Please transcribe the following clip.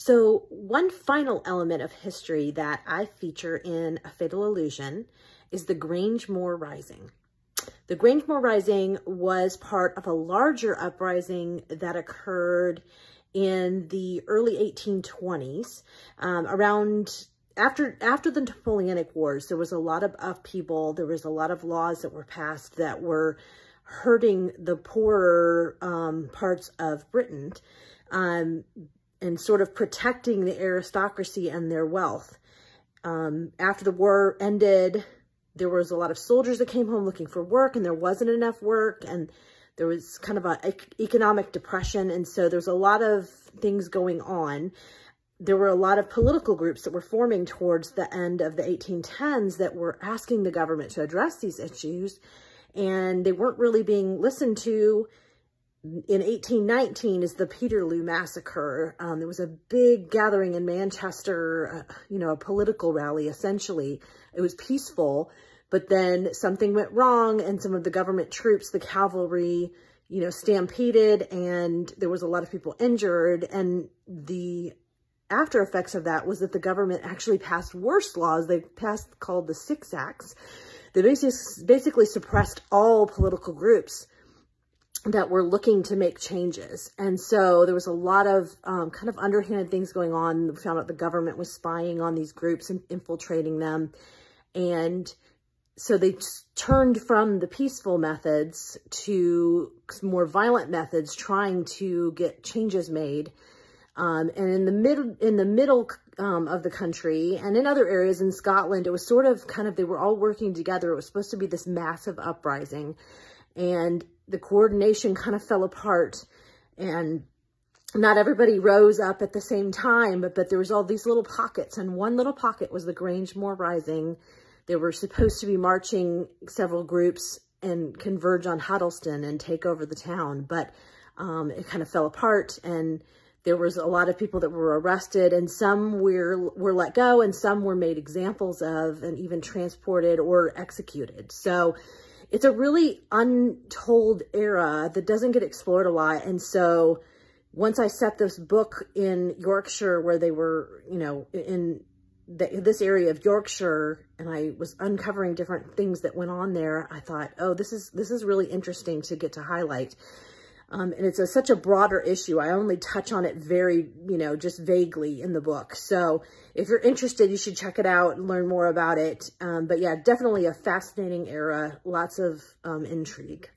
So one final element of history that I feature in A Fatal Illusion is the Grange Moor Rising. The Grange Moor Rising was part of a larger uprising that occurred in the early 1820s, after the Napoleonic Wars. There was a lot of upheaval. There was a lot of laws that were passed that were hurting the poorer parts of Britain, and sort of protecting the aristocracy and their wealth. After the war ended, there was a lot of soldiers that came home looking for work, and there wasn't enough work, and there was kind of an economic depression, and so there's a lot of things going on. There were a lot of political groups that were forming towards the end of the 1810s that were asking the government to address these issues, and they weren't really being listened to. In 1819 is the Peterloo Massacre. There was a big gathering in Manchester, a political rally, essentially. It was peaceful, but then something went wrong, and some of the government troops, the cavalry, stampeded, and there was a lot of people injured. And the after effects of that was that the government actually passed worse laws. They passed called the Six Acts. They basically suppressed all political groups that were looking to make changes. And so there was a lot of kind of underhanded things going on. We found out the government was spying on these groups and infiltrating them. And so they turned from the peaceful methods to more violent methods, trying to get changes made. And in the middle of the country and in other areas in Scotland, it was sort of they were all working together. It was supposed to be this massive uprising, and the coordination kind of fell apart, and not everybody rose up at the same time, but there was all these little pockets, and one little pocket was the Grange Moor Rising. They were supposed to be marching several groups and converge on Huddleston and take over the town, but it kind of fell apart, and there was a lot of people that were arrested, and some were let go, and some were made examples of and even transported or executed. So it's a really untold era that doesn't get explored a lot. And so once I set this book in Yorkshire, where they were, in this area of Yorkshire, and I was uncovering different things that went on there, I thought, oh, this is really interesting to get to highlight. And it's such a broader issue. I only touch on it very, just vaguely in the book. So if you're interested, you should check it out and learn more about it. But yeah, definitely a fascinating era, lots of intrigue.